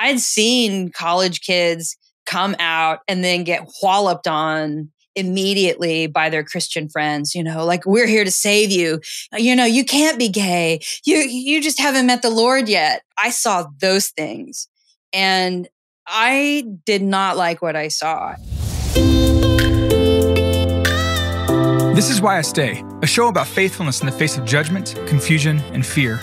I'd seen college kids come out and then get walloped on immediately by their Christian friends, like, we're here to save you. You can't be gay. You just haven't met the Lord yet. I saw those things and I did not like what I saw. This is Why I Stay, a show about faithfulness in the face of judgment, confusion, and fear.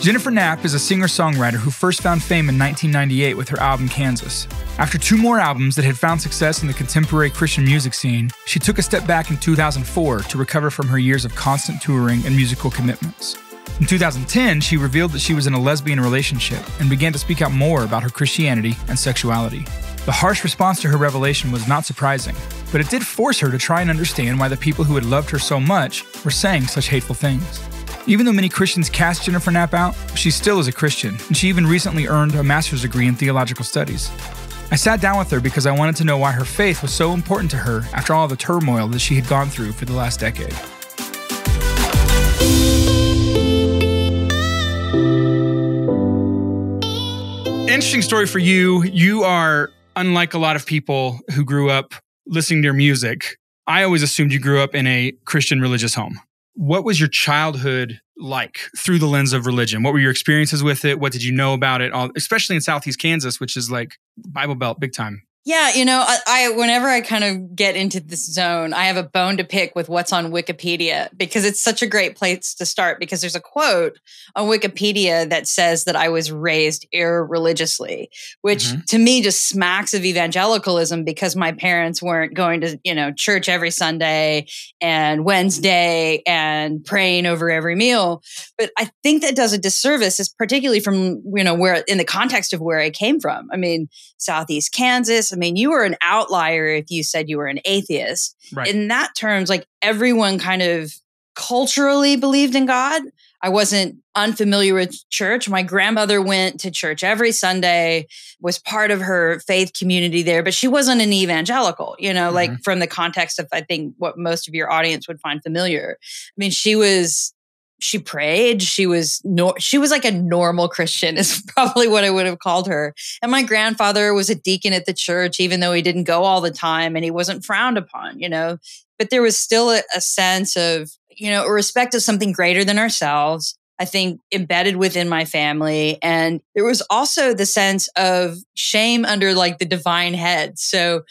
Jennifer Knapp is a singer-songwriter who first found fame in 1998 with her album Kansas. After 2 more albums that had found success in the contemporary Christian music scene, she took a step back in 2004 to recover from her years of constant touring and musical commitments. In 2010, she revealed that she was in a lesbian relationship and began to speak out more about her Christianity and sexuality. The harsh response to her revelation was not surprising, but it did force her to try and understand why the people who had loved her so much were saying such hateful things. Even though many Christians cast Jennifer Knapp out, she still is a Christian, and she even recently earned a master's degree in theological studies. I sat down with her because I wanted to know why her faith was so important to her after all the turmoil that she had gone through for the last decade. Interesting story for you. You are unlike a lot of people who grew up listening to your music. I always assumed you grew up in a Christian religious home. What was your childhood like through the lens of religion? What were your experiences with it? What did you know about it? Especially in Southeast Kansas, which is like Bible Belt big time. Yeah, I whenever I kind of get into this zone, I have a bone to pick with what's on Wikipedia because it's such a great place to start because there's a quote on Wikipedia that says that I was raised irreligiously, which to me just smacks of evangelicalism because my parents weren't going to, church every Sunday and Wednesday and praying over every meal. But I think that does a disservice, is particularly from, where in the context of where I came from. I mean, Southeast Kansas. I mean, you were an outlier if you said you were an atheist. Right. In that terms, like everyone kind of culturally believed in God. I wasn't unfamiliar with church. My grandmother went to church every Sunday, was part of her faith community there, but she wasn't an evangelical, like from the context of, I think, what most of your audience would find familiar. I mean, she prayed. She was like a normal Christian is probably what I would have called her. And my grandfather was a deacon at the church, even though he didn't go all the time and he wasn't frowned upon, but there was still a sense of, a respect of something greater than ourselves, I think, embedded within my family. And there was also the sense of shame under like the divine head. So,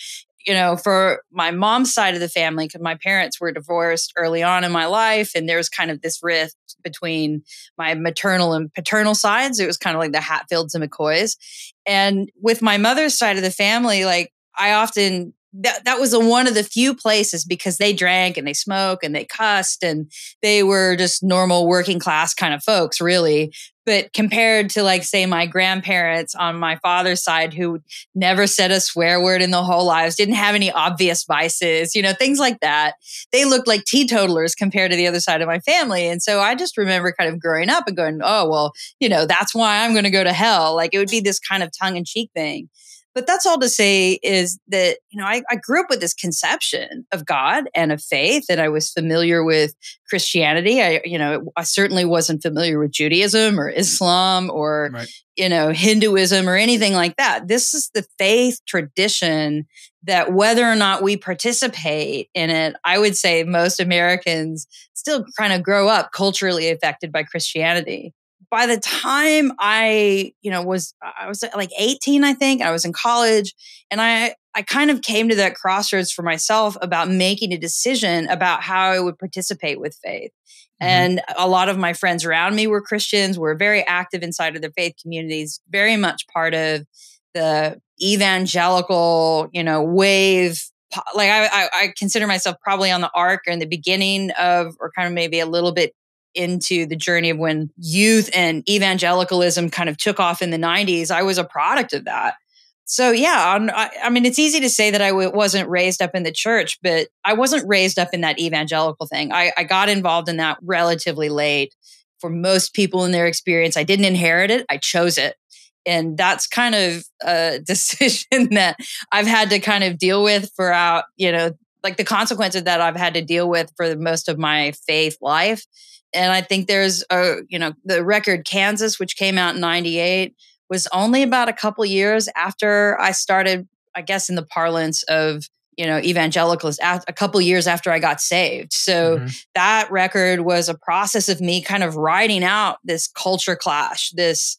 for my mom's side of the family, because my parents were divorced early on in my life, and there was kind of this rift between my maternal and paternal sides. It was kind of like the Hatfields and McCoys. And with my mother's side of the family, like I often, that was one of the few places because they drank and they smoked and they cussed and they were just normal working class kind of folks, really. But compared to like, say, my grandparents on my father's side who never said a swear word in their whole lives, didn't have any obvious vices, things like that. They looked like teetotalers compared to the other side of my family. And so I just remember kind of growing up and going, oh, well, that's why I'm going to go to hell. Like it would be this kind of tongue in cheek thing. But that's all to say is that, I grew up with this conception of God and of faith, and I was familiar with Christianity. I certainly wasn't familiar with Judaism or Islam or, Hinduism or anything like that. This is the faith tradition that whether or not we participate in it, I would say most Americans still kind of grow up culturally affected by Christianity. By the time I was like 18, I think. I was in college, and I kind of came to that crossroads for myself about making a decision about how I would participate with faith. And a lot of my friends around me were Christians, were very active inside of their faith communities, very much part of the evangelical, wave. Like I consider myself probably on the arc or in the beginning of, or kind of maybe a little bit into the journey of when youth and evangelicalism kind of took off in the 90s. I was a product of that. So yeah, I mean, it's easy to say that I wasn't raised up in the church, but I wasn't raised up in that evangelical thing. I got involved in that relatively late. For most people in their experience, I didn't inherit it. I chose it. And that's kind of a decision that I've had to kind of deal with throughout, like the consequence of that I've had to deal with for most of my faith life. And I think there's the record Kansas, which came out in 98, was only about a couple years after I started, I guess in the parlance of, evangelicals, a couple years after I got saved. So that record was a process of me kind of writing out this culture clash, this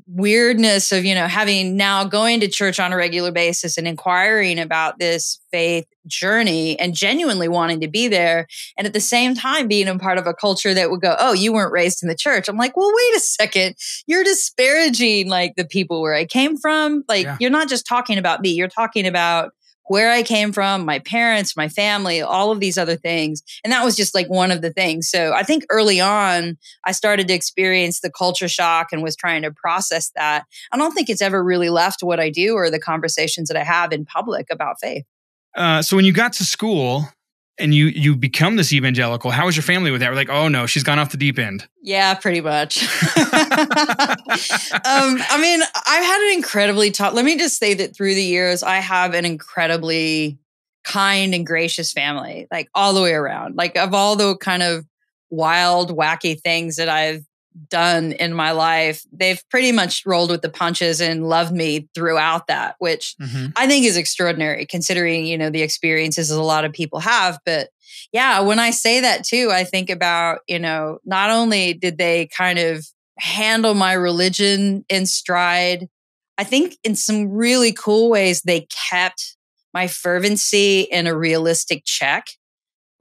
weirdness of, having now going to church on a regular basis and inquiring about this faith journey and genuinely wanting to be there. And at the same time, being a part of a culture that would go, oh, you weren't raised in the church. I'm like, well, wait a second. You're disparaging like the people where I came from. Like, You're not just talking about me. You're talking about where I came from, my parents, my family, all of these other things. And that was just like one of the things. So I think early on, I started to experience the culture shock and was trying to process that. I don't think it's ever really left what I do or the conversations that I have in public about faith. So when you got to school and you become this evangelical, how was your family with that? We're like, oh no, she's gone off the deep end. Yeah, pretty much. I mean, I've had an incredibly tough, let me just say that through the years, I have an incredibly kind and gracious family, like all the way around. Like of all the kind of wild, wacky things that I've done in my life, they've pretty much rolled with the punches and loved me throughout that, which I think is extraordinary considering, the experiences that a lot of people have. But yeah, when I say that too, I think about, not only did they kind of handle my religion in stride, I think in some really cool ways, they kept my fervency in a realistic check.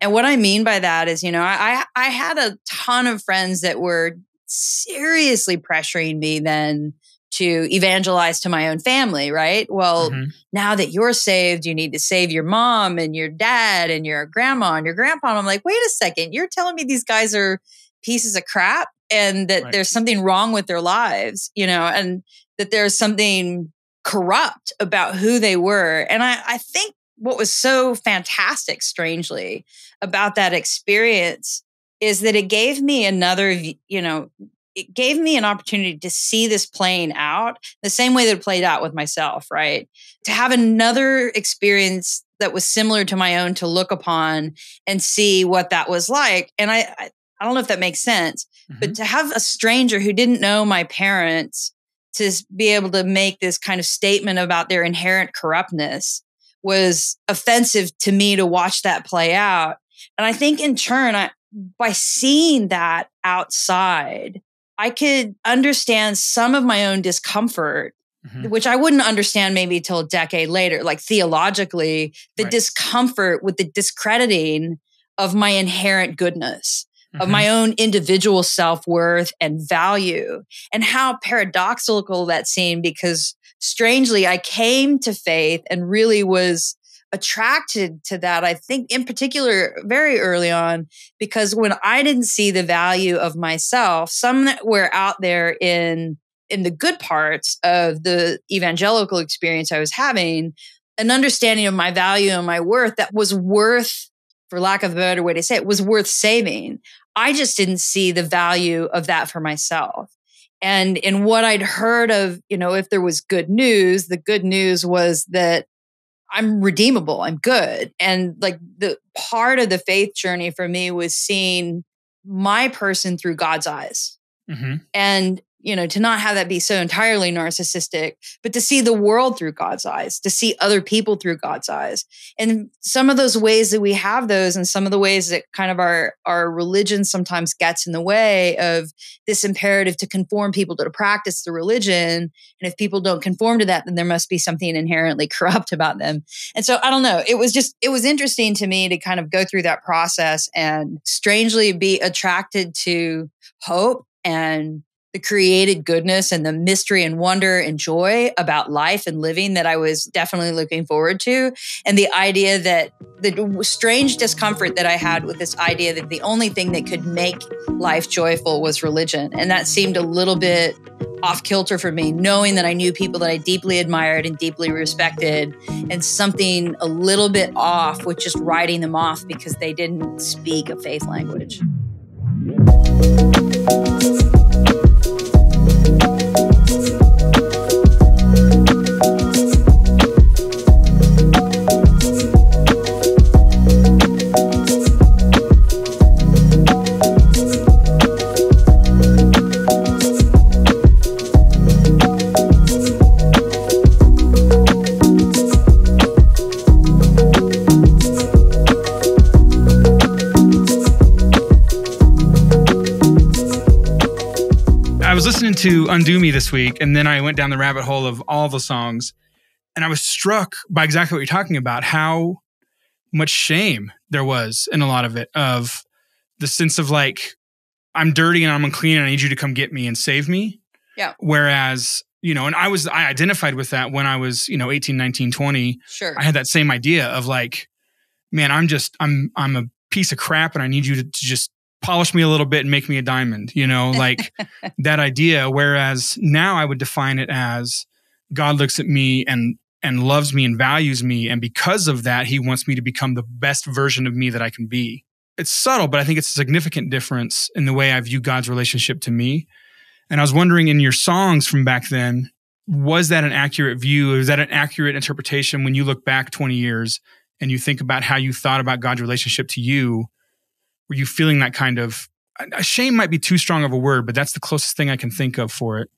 And what I mean by that is, I had a ton of friends that were seriously pressuring me then to evangelize to my own family, right? Well, now that you're saved, you need to save your mom and your dad and your grandma and your grandpa. And I'm like, wait a second, you're telling me these guys are pieces of crap and that there's something wrong with their lives, and that there's something corrupt about who they were. And I think what was so fantastic, strangely, about that experience is that it gave me it gave me an opportunity to see this playing out the same way that it played out with myself, right? To have another experience that was similar to my own to look upon and see what that was like. And I don't know if that makes sense, but to have a stranger who didn't know my parents to be able to make this kind of statement about their inherent corruptness was offensive to me to watch that play out. And I think in turn, by seeing that outside, I could understand some of my own discomfort, which I wouldn't understand maybe till a decade later, like theologically, the discomfort with the discrediting of my inherent goodness, of my own individual self-worth and value, and how paradoxical that seemed because strangely, I came to faith and really was attracted to that, I think in particular, very early on, because when I didn't see the value of myself, somewhere out there in the good parts of the evangelical experience I was having, an understanding of my value and my worth that was worth, for lack of a better way to say it, was worth saving. I just didn't see the value of that for myself. And in what I'd heard of, if there was good news, the good news was that I'm redeemable. I'm good. And like the part of the faith journey for me was seeing my person through God's eyes. And, to not have that be so entirely narcissistic, but to see the world through God's eyes, to see other people through God's eyes. And some of those ways that we have those and some of the ways that kind of our religion sometimes gets in the way of this imperative to conform people to practice the religion. And if people don't conform to that, then there must be something inherently corrupt about them. And so I don't know, it was interesting to me to kind of go through that process and strangely be attracted to hope and the created goodness and the mystery and wonder and joy about life and living that I was definitely looking forward to. And the idea that the strange discomfort that I had with this idea that the only thing that could make life joyful was religion. And that seemed a little bit off kilter for me, knowing that I knew people that I deeply admired and deeply respected, and something a little bit off with just writing them off because they didn't speak a faith language. to Undo Me this week, and then I went down the rabbit hole of all the songs, and I was struck by exactly what you're talking about, how much shame there was in a lot of it, of the sense of like, I'm dirty and I'm unclean and I need you to come get me and save me. Yeah. Whereas, and I identified with that when I was, 18, 19, 20. Sure. I had that same idea of like, man, I'm a piece of crap and I need you to just polish me a little bit and make me a diamond, like that idea. Whereas now I would define it as God looks at me and loves me and values me. And because of that, he wants me to become the best version of me that I can be. It's subtle, but I think it's a significant difference in the way I view God's relationship to me. And I was wondering, in your songs from back then, was that an accurate view? Is that an accurate interpretation when you look back 20 years and you think about how you thought about God's relationship to you? Were you feeling that kind of, shame might be too strong of a word, but that's the closest thing I can think of for it.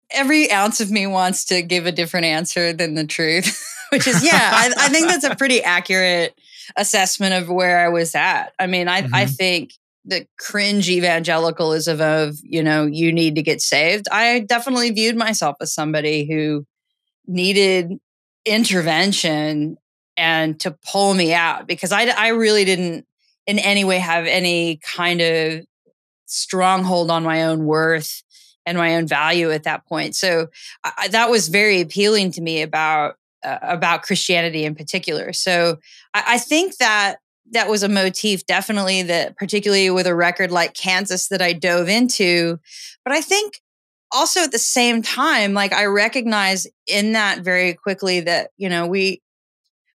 Every ounce of me wants to give a different answer than the truth, which is, I think that's a pretty accurate assessment of where I was at. I mean, I think the cringe evangelicalism of, you need to get saved. I definitely viewed myself as somebody who needed intervention and to pull me out, because I really didn't in any way have any kind of stronghold on my own worth and my own value at that point. So that was very appealing to me about Christianity in particular. So I think that was a motif, definitely, that particularly with a record like Kansas that I dove into. But I think also at the same time, like, I recognize in that very quickly that,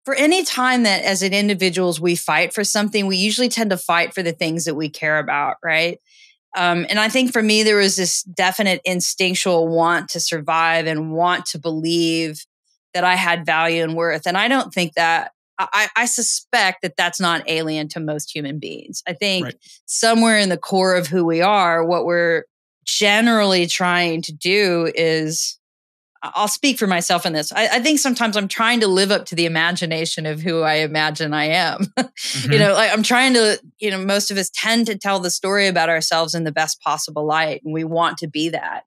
for any time that as an individuals we fight for something, we usually tend to fight for the things that we care about, right? And I think for me, there was this definite instinctual want to survive and want to believe that I had value and worth. And I don't think that, I suspect that that's not alien to most human beings. I think somewhere in the core of who we are, what we're generally trying to do is, I'll speak for myself in this. I think sometimes I'm trying to live up to the imagination of who I imagine I am. Like I'm trying to, most of us tend to tell the story about ourselves in the best possible light. And we want to be that,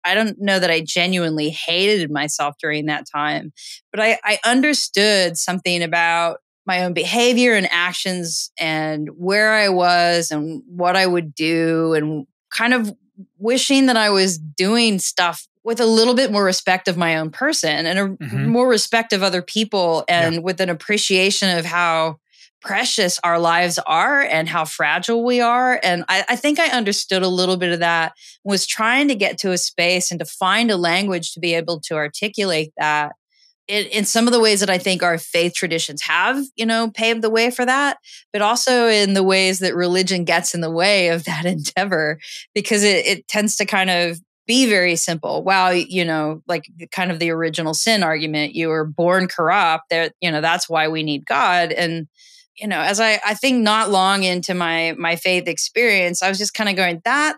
I don't know that I genuinely hated myself during that time, but I understood something about my own behavior and actions and where I was and what I would do, and kind of wishing that I was doing stuff with a little bit more respect of my own person and more respect of other people, and with an appreciation of how precious our lives are and how fragile we are. And I think I understood a little bit of that, was trying to get to a space and to find a language to be able to articulate that in some of the ways that I think our faith traditions have, paved the way for that, but also in the ways that religion gets in the way of that endeavor, because it tends to kind of be very simple. Wow, like kind of the original sin argument, you were born corrupt, there, that's why we need God. And, as I think not long into my faith experience, I was just kind of going, I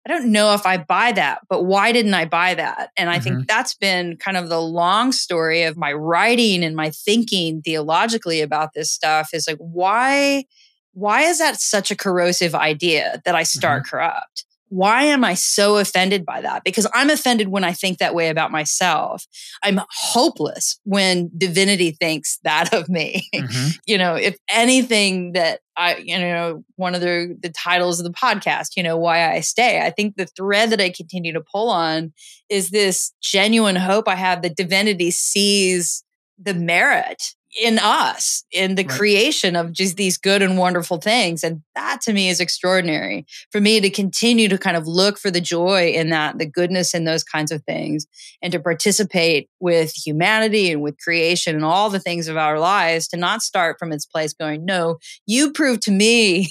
don't know if I buy that, but why didn't I buy that? And I think that's been kind of the long story of my writing and my thinking theologically about this stuff, is like, why is that such a corrosive idea that I start corrupt? Why am I so offended by that? Because I'm offended when I think that way about myself. I'm hopeless when divinity thinks that of me. If anything, that one of the titles of the podcast, Why I Stay, I think the thread that I continue to pull on is this genuine hope I have that divinity sees the merit in us, in the creation of just these good and wonderful things. And that to me is extraordinary, for me to continue to kind of look for the joy in that, the goodness in those kinds of things, and to participate with humanity and with creation and all the things of our lives, to not start from its place going, no, you prove to me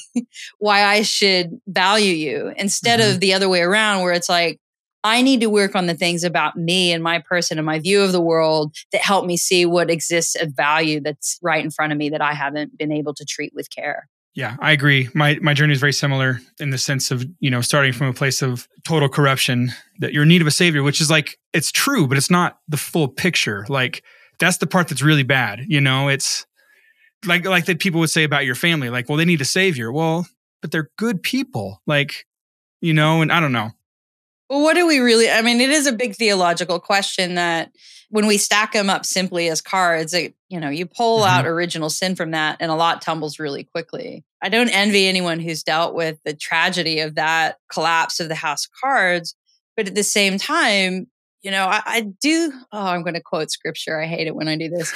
why I should value you, instead of the other way around, where it's like, I need to work on the things about me and my person and my view of the world that help me see what exists of value that's right in front of me that I haven't been able to treat with care. Yeah, I agree. My journey is very similar in the sense of, starting from a place of total corruption, that you're in need of a savior, which is like, it's true, but it's not the full picture. Like, that's the part that's really bad. It's like that people would say about your family, like, well, they need a savior. Well, but they're good people. Like, and I don't know. Well, what do we really, I mean, it is a big theological question that when we stack them up simply as cards, you pull out original sin from that and a lot tumbles really quickly. I don't envy anyone who's dealt with the tragedy of that collapse of the house of cards. But at the same time, I do, I'm going to quote scripture. I hate it when I do this.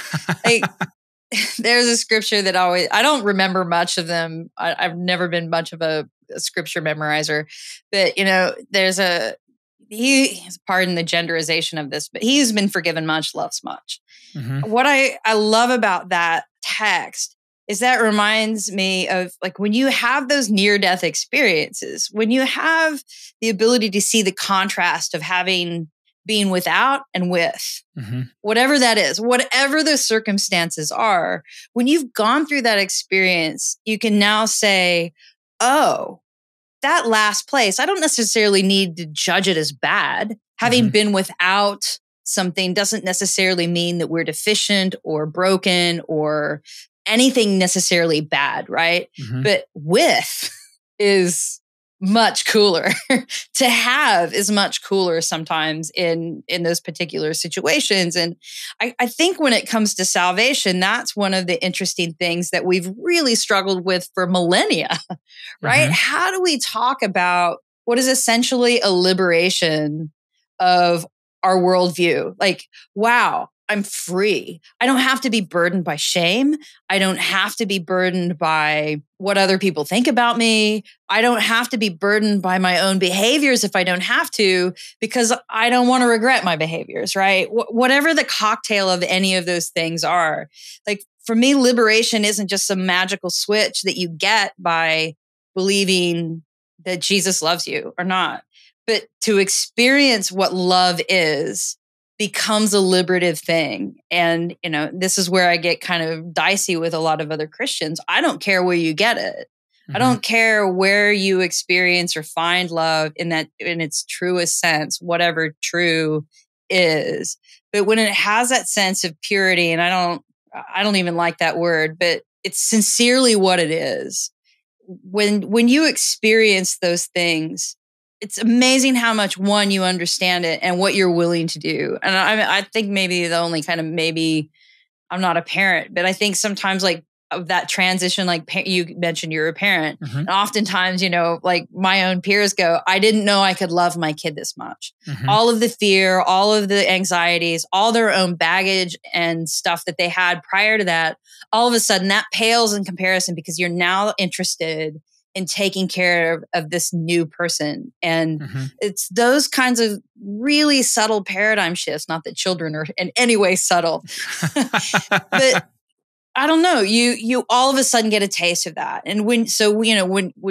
There's a scripture that I don't remember much of them. I've never been much of a scripture memorizer, but he's, pardon the genderization of this, but he's been forgiven much, loves much. What I love about that text is that reminds me of like when you have those near-death experiences, when you have the ability to see the contrast of being without and with, whatever that is, whatever the circumstances are, when you've gone through that experience, you can now say, oh, that last place, I don't necessarily need to judge it as bad. Having been without something doesn't necessarily mean that we're deficient or broken or anything necessarily bad, right? But with is much cooler. To have is much cooler sometimes in those particular situations. And I think when it comes to salvation, that's one of the interesting things that we've really struggled with for millennia, right? How do we talk about what is essentially a liberation of our worldview? Like, wow, I'm free. I don't have to be burdened by shame. I don't have to be burdened by what other people think about me. I don't have to be burdened by my own behaviors if I don't have to, because I don't want to regret my behaviors, right? Whatever the cocktail of any of those things are. Like for me, liberation isn't just some magical switch that you get by believing that Jesus loves you or not, but to experience what love is becomes a liberative thing. And, this is where I get kind of dicey with a lot of other Christians. I don't care where you get it. I don't care where you experience or find love in its truest sense, whatever true is. But when it has that sense of purity, and I don't even like that word, but it's sincerely what it is. When you experience those things, it's amazing how much, one, you understand it and what you're willing to do. And I think maybe the only kind of, maybe I'm not a parent, but I think sometimes like of that transition, like you mentioned you're a parent. And oftentimes, like my own peers go, I didn't know I could love my kid this much. All of the fear, all of the anxieties, all their own baggage and stuff that they had prior to that, all of a sudden that pales in comparison because you're now interested in taking care of this new person. And it's those kinds of really subtle paradigm shifts, not that children are in any way subtle, but I don't know, you all of a sudden get a taste of that. And when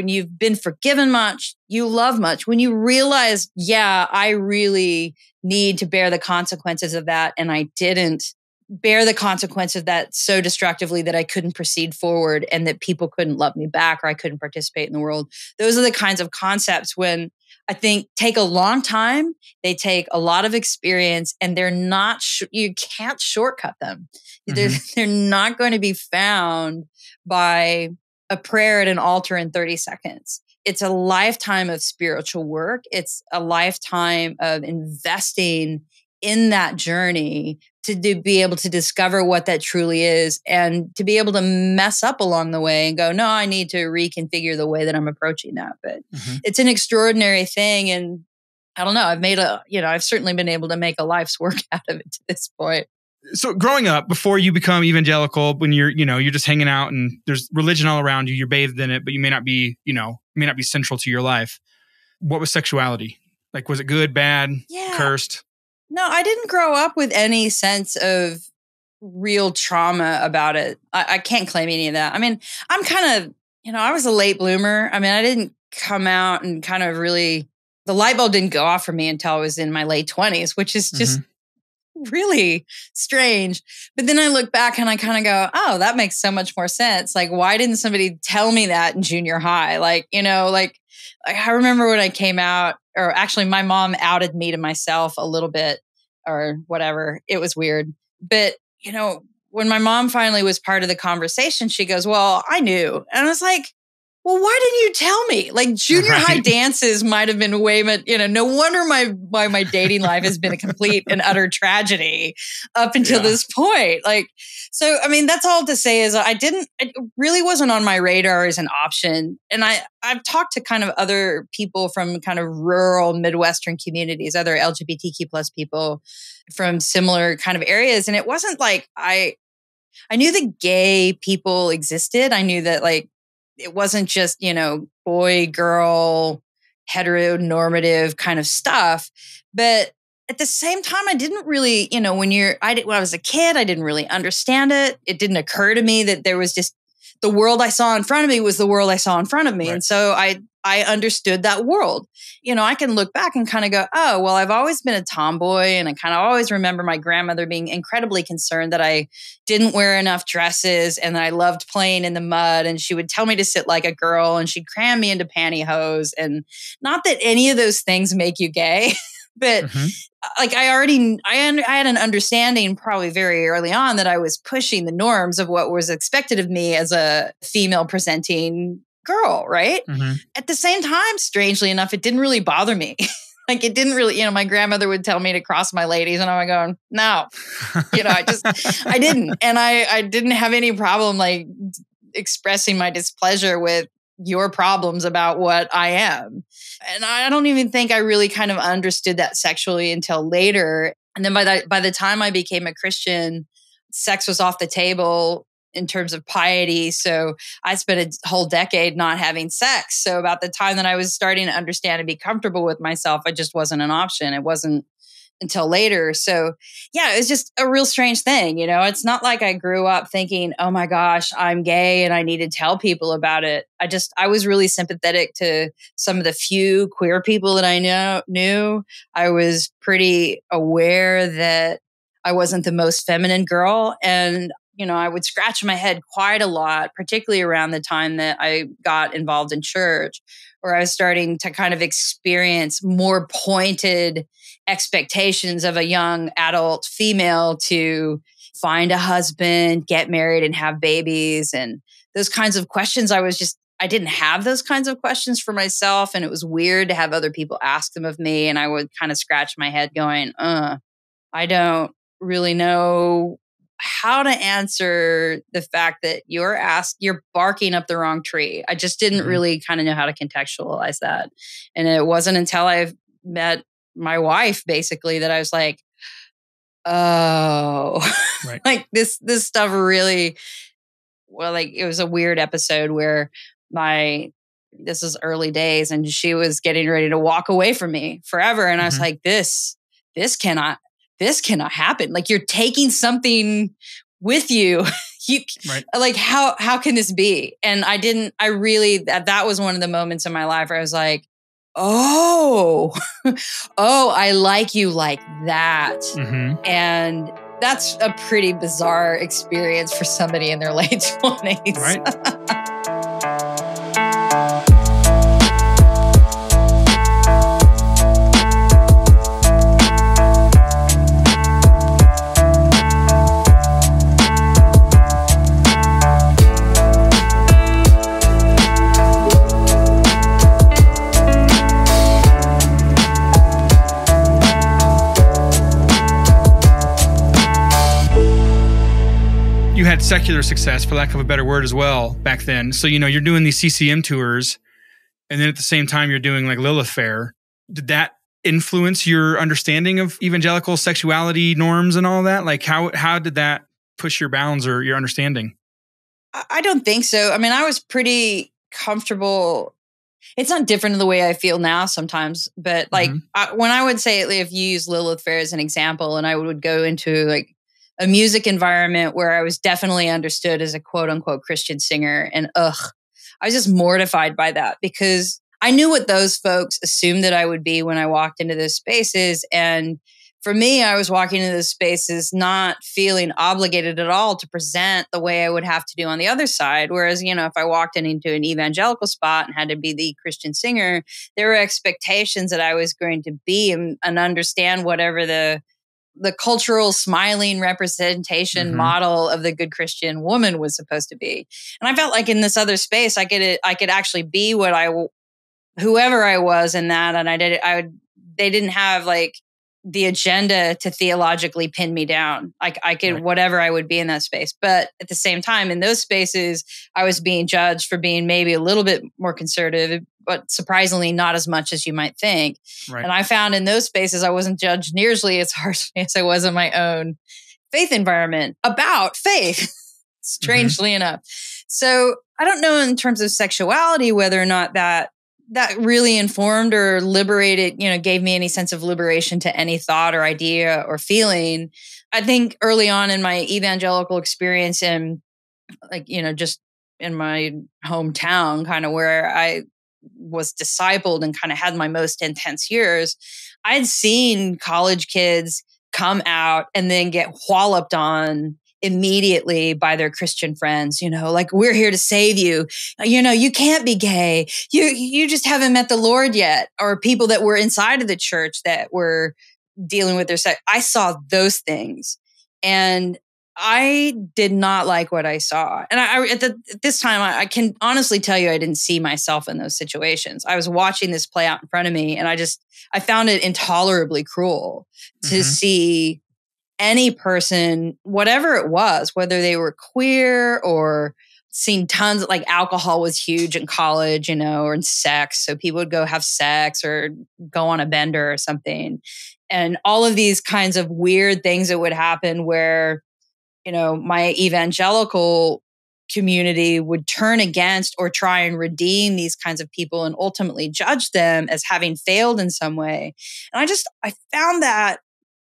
you've been forgiven much, you love much. When you realize, yeah, I really need to bear the consequences of that. And I didn't bear the consequence of that so destructively that I couldn't proceed forward and that people couldn't love me back or I couldn't participate in the world. Those are the kinds of concepts when I think take a long time, they take a lot of experience, and they're not, you can't shortcut them. They're not going to be found by a prayer at an altar in 30 seconds. It's a lifetime of spiritual work. It's a lifetime of investing in that journey to be able to discover what that truly is and to be able to mess up along the way and go, no, I need to reconfigure the way that I'm approaching that. But it's an extraordinary thing. And I don't know, I've certainly been able to make a life's work out of it to this point. So growing up, before you become evangelical, when you're just hanging out and there's religion all around you, you're bathed in it, but you may not be central to your life. What was sexuality? Like, was it good, bad, cursed? No, I didn't grow up with any sense of real trauma about it. I can't claim any of that. I mean, I'm kind of, I was a late bloomer. I mean, I didn't come out and kind of really, the light bulb didn't go off for me until I was in my late 20s, which is just really strange. But then I look back and I kind of go, oh, that makes so much more sense. Like, why didn't somebody tell me that in junior high? Like, I remember when I came out, or actually my mom outed me to myself a little bit or whatever. It was weird. But, when my mom finally was part of the conversation, she goes, well, I knew. And I was like, well, why didn't you tell me? Like junior high dances might have been way much, no wonder why my dating life has been a complete and utter tragedy up until this point. Like, so, I mean, that's all to say is it really wasn't on my radar as an option. And I've talked to kind of other people from kind of rural Midwestern communities, other LGBTQ plus people from similar kind of areas. And it wasn't like I knew that gay people existed. I knew that like, it wasn't just, boy, girl, heteronormative kind of stuff. But at the same time, I didn't really, when I was a kid, I didn't really understand it. It didn't occur to me that there was just the world I saw in front of me was the world I saw in front of me. Right. And so I understood that world. I can look back and kind of go, oh, well, I've always been a tomboy. And I kind of always remember my grandmother being incredibly concerned that I didn't wear enough dresses and that I loved playing in the mud. And she would tell me to sit like a girl and she'd cram me into pantyhose. And not that any of those things make you gay, but like I had an understanding probably very early on that I was pushing the norms of what was expected of me as a female presenting girl, right? At the same time, strangely enough, it didn't really bother me. Like it didn't really, my grandmother would tell me to cross my ladies and I would go, no, I didn't. And I didn't have any problem like expressing my displeasure with your problems about what I am. And I don't even think I really kind of understood that sexually until later. And then by the time I became a Christian, sex was off the table in terms of piety. So I spent a whole decade not having sex. So about the time that I was starting to understand and be comfortable with myself, it just wasn't an option. It wasn't until later. So yeah, it was just a real strange thing. It's not like I grew up thinking, oh my gosh, I'm gay and I need to tell people about it. I was really sympathetic to some of the few queer people that I knew. I was pretty aware that I wasn't the most feminine girl. And I would scratch my head quite a lot, particularly around the time that I got involved in church, where I was starting to kind of experience more pointed expectations of a young adult female to find a husband, get married, and have babies. And those kinds of questions, I didn't have those kinds of questions for myself. And it was weird to have other people ask them of me. And I would kind of scratch my head going, I don't really know how to answer the fact that you're barking up the wrong tree. I just didn't really kind of know how to contextualize that. And it wasn't until I met my wife basically that I was like, oh, right. Like this stuff really, well, like it was a weird episode where this is early days and she was getting ready to walk away from me forever. And I was like, this cannot happen. Like you're taking something with you. Right. Like how can this be? And that was one of the moments in my life where I was like, oh, I like you like that. And that's a pretty bizarre experience for somebody in their late 20s. Right. You had secular success, for lack of a better word, as well back then. So, you're doing these CCM tours, and then at the same time, you're doing like Lilith Fair. Did that influence your understanding of evangelical sexuality norms and all that? Like, how did that push your bounds or your understanding? I don't think so. I mean, I was pretty comfortable. It's not different in the way I feel now sometimes, but like when I would say, if you use Lilith Fair as an example, and I would go into like a music environment where I was definitely understood as a quote unquote Christian singer. And I was just mortified by that because I knew what those folks assumed that I would be when I walked into those spaces. And for me, I was walking into those spaces not feeling obligated at all to present the way I would have to do on the other side. Whereas, if I walked into an evangelical spot and had to be the Christian singer, there were expectations that I was going to be and understand whatever the the cultural smiling representation model of the good Christian woman was supposed to be. And I felt like in this other space, I could actually be whoever I was in that. And they didn't have like the agenda to theologically pin me down. Like I could, whatever I would be in that space. But at the same time, in those spaces, I was being judged for being maybe a little bit more conservative, but surprisingly not as much as you might think. Right. And I found in those spaces, I wasn't judged nearly as harshly as I was in my own faith environment about faith, strangely enough. So I don't know in terms of sexuality, whether or not that really informed or liberated, gave me any sense of liberation to any thought or idea or feeling. I think early on in my evangelical experience and just in my hometown, kind of where I was discipled and kind of had my most intense years, I'd seen college kids come out and then get walloped on immediately by their Christian friends, like, we're here to save you. You can't be gay. You just haven't met the Lord yet. Or people that were inside of the church that were dealing with their sex. I saw those things and I did not like what I saw. And at this time, I can honestly tell you, I didn't see myself in those situations. I was watching this play out in front of me and I found it intolerably cruel to see any person, whatever it was, whether they were queer or seen tons of, like, alcohol was huge in college, or in sex. So people would go have sex or go on a bender or something. And all of these kinds of weird things that would happen where, my evangelical community would turn against or try and redeem these kinds of people and ultimately judge them as having failed in some way. And I found that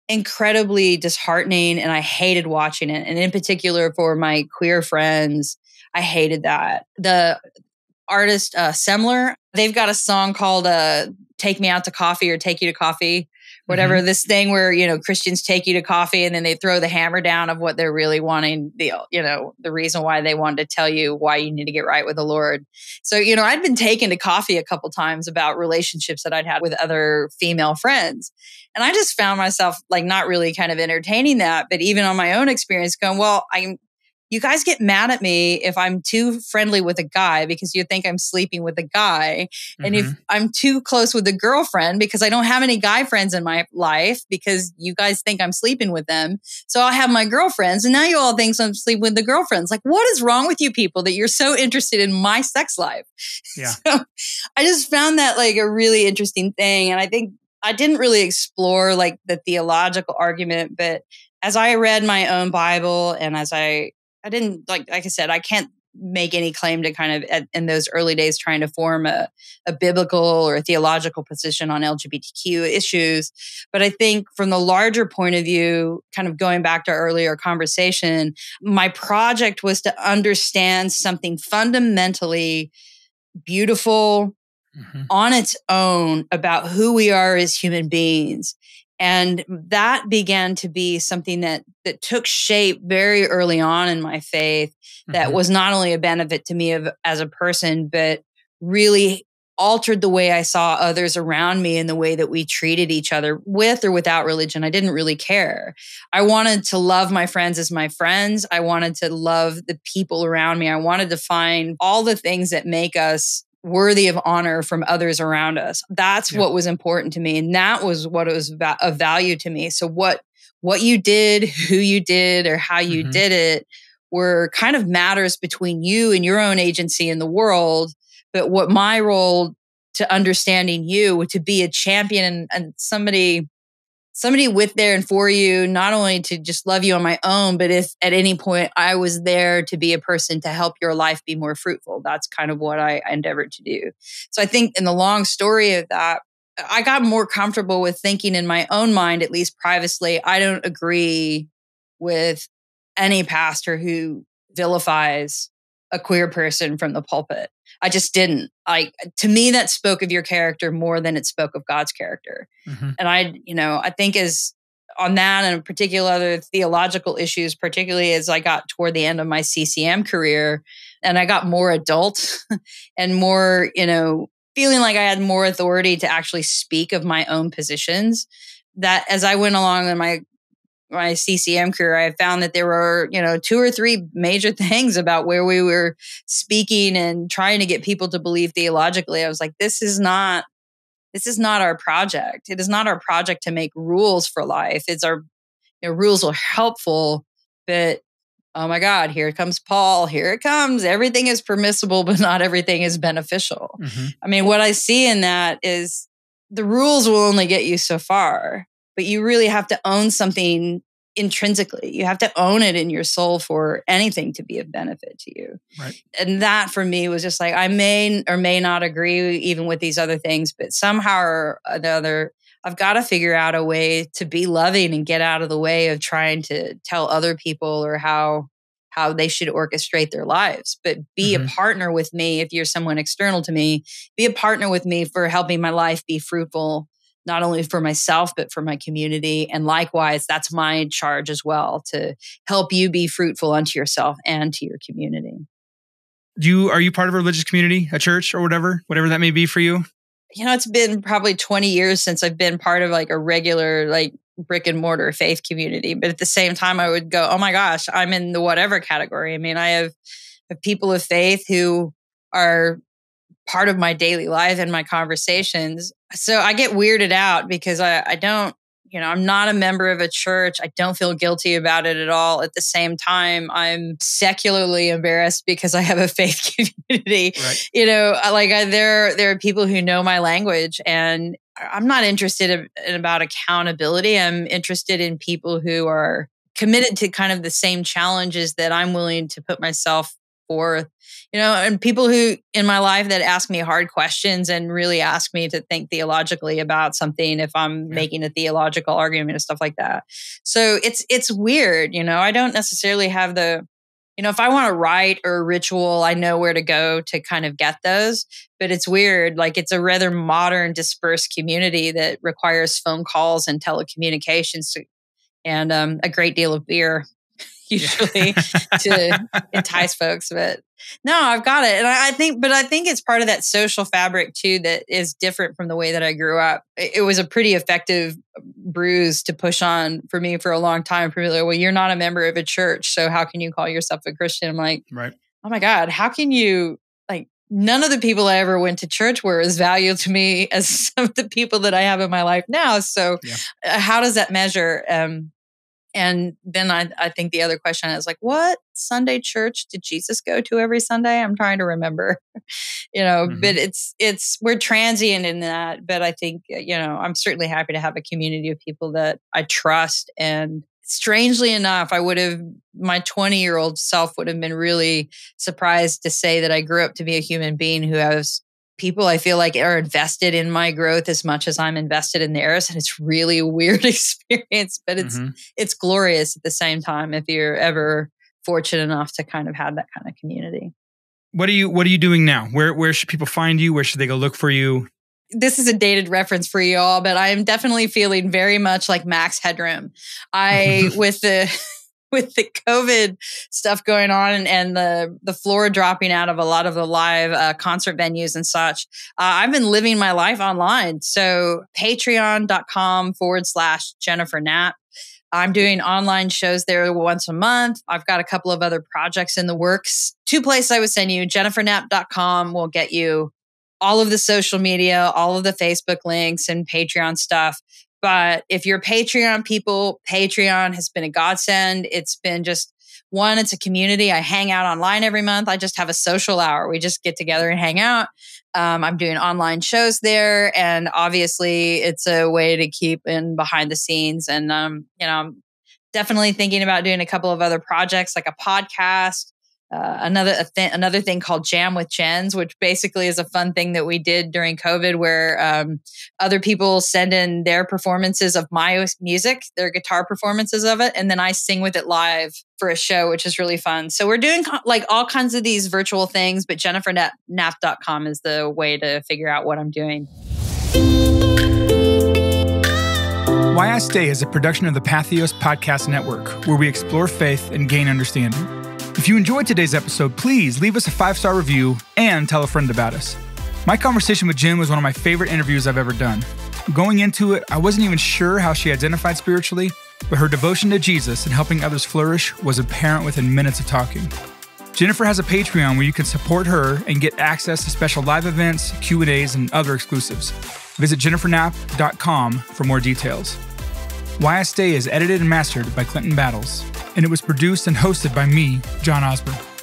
incredibly disheartening and I hated watching it. And in particular for my queer friends, I hated that. The artist Semler, they've got a song called Take Me Out to Coffee or Take You to Coffee, whatever, this thing where, Christians take you to coffee and then they throw the hammer down of what they're really wanting, the reason why they wanted to tell you why you need to get right with the Lord. So, I'd been taken to coffee a couple times about relationships that I'd had with other female friends. And I just found myself like not really kind of entertaining that, but even on my own experience going, well, you guys get mad at me if I'm too friendly with a guy because you think I'm sleeping with a guy. And if I'm too close with a girlfriend because I don't have any guy friends in my life because you guys think I'm sleeping with them. So I'll have my girlfriends and now you all think I'm sleeping with the girlfriends. Like, what is wrong with you people that you're so interested in my sex life? Yeah. So I just found that like a really interesting thing. And I think I didn't really explore like the theological argument, but as I read my own Bible and as I didn't, like I said, I can't make any claim to kind of in those early days trying to form a biblical or a theological position on LGBTQ issues. But I think from the larger point of view, kind of going back to our earlier conversation, my project was to understand something fundamentally beautiful on its own about who we are as human beings. And that began to be something that took shape very early on in my faith that was not only a benefit to me as a person, but really altered the way I saw others around me and the way that we treated each other with or without religion. I didn't really care. I wanted to love my friends as my friends. I wanted to love the people around me. I wanted to find all the things that make us worthy of honor from others around us. That's what was important to me. And that was what it was of value to me. So what you did, who you did, or how you did it were kind of matters between you and your own agency in the world. But what my role to understanding you, to be a champion and somebody with there and for you, not only to just love you on my own, but if at any point I was there to be a person to help your life be more fruitful. That's kind of what I endeavored to do. So I think in the long story of that, I got more comfortable with thinking in my own mind, at least privately, I don't agree with any pastor who vilifies a queer person from the pulpit. I just didn't. To me, that spoke of your character more than it spoke of God's character. And I think as on that and particular other theological issues, particularly as I got toward the end of my CCM career and I got more adult and more, feeling like I had more authority to actually speak of my own positions, that as I went along in my my CCM career, I found that there were, 2 or 3 major things about where we were speaking and trying to get people to believe theologically. I was like, this is not our project. It is not our project to make rules for life. It's our rules are helpful, but oh my God, here comes Paul. Here it comes. Everything is permissible, but not everything is beneficial. Mm-hmm. I mean, what I see in that is the rules will only get you so far, but you really have to own something intrinsically. You have to own it in your soul for anything to be of benefit to you. Right. And that for me was just like, I may or may not agree even with these other things, but somehow or another, I've got to figure out a way to be loving and get out of the way of trying to tell other people or how they should orchestrate their lives. But be a partner with me if you're someone external to me. Be a partner with me for helping my life be fruitful, not only for myself, but for my community. And likewise, that's my charge as well, to help you be fruitful unto yourself and to your community. Are you part of a religious community, a church or whatever that may be for you? It's been probably 20 years since I've been part of like a regular, like brick and mortar faith community. But at the same time, I would go, oh my gosh, I'm in the whatever category. I mean, I have people of faith who are part of my daily life and my conversations. So I get weirded out because I don't, I'm not a member of a church. I don't feel guilty about it at all. At the same time, I'm secularly embarrassed because I have a faith community. Right. There are people who know my language, and I'm not interested in about accountability. I'm interested in people who are committed to kind of the same challenges that I'm willing to put myself forth, and people who in my life that ask me hard questions and really ask me to think theologically about something if I'm making a theological argument and stuff like that. So it's weird, I don't necessarily have the, if I want to write or a ritual, I know where to go to kind of get those, but it's weird. Like it's a rather modern dispersed community that requires phone calls and telecommunications and a great deal of beer. Usually to entice folks, but no, I've got it. And I think it's part of that social fabric too, that is different from the way that I grew up. It was a pretty effective bruise to push on for me for a long time. For me, like, well, you're not a member of a church, so how can you call yourself a Christian? I'm like, right. Oh my God, how can you, like, none of the people I ever went to church were as valuable to me as some of the people that I have in my life now. So how does that measure? And then I think the other question is like, what Sunday church did Jesus go to every Sunday? I'm trying to remember, but we're transient in that. But I think, I'm certainly happy to have a community of people that I trust. And strangely enough, my 20-year-old self would have been really surprised to say that I grew up to be a human being who has people I feel like are invested in my growth as much as I'm invested in theirs. And it's really a weird experience, but it's glorious at the same time if you're ever fortunate enough to kind of have that kind of community. What are you doing now? Where should people find you? Where should they go look for you? This is a dated reference for you all, but I am definitely feeling very much like Max Headroom. With the COVID stuff going on and the floor dropping out of a lot of the live concert venues and such, I've been living my life online. So patreon.com/Jennifer Knapp. I'm doing online shows there once a month. I've got a couple of other projects in the works. 2 places I would send you. JenniferKnapp.com will get you all of the social media, all of the Facebook links and Patreon stuff. But if you're Patreon people, Patreon has been a godsend. It's been just one, it's a community. I hang out online every month. I just have a social hour. We just get together and hang out. I'm doing online shows there. And obviously it's a way to keep in behind the scenes. And, I'm definitely thinking about doing a couple of other projects like a podcast. Another thing called Jam with Jens, which basically is a fun thing that we did during COVID where other people send in their performances of my music, their guitar performances of it, and then I sing with it live for a show, which is really fun. So we're doing like all kinds of these virtual things, but JenniferKnapp.com is the way to figure out what I'm doing. Why I Stay is a production of the Patheos Podcast Network, where we explore faith and gain understanding. If you enjoyed today's episode, please leave us a 5-star review and tell a friend about us. My conversation with Jen was one of my favorite interviews I've ever done. Going into it, I wasn't even sure how she identified spiritually, but her devotion to Jesus and helping others flourish was apparent within minutes of talking. Jennifer has a Patreon where you can support her and get access to special live events, Q&As, and other exclusives. Visit jenniferknapp.com for more details. Why I Stay is edited and mastered by Clinton Battles, and it was produced and hosted by me, John Osborne.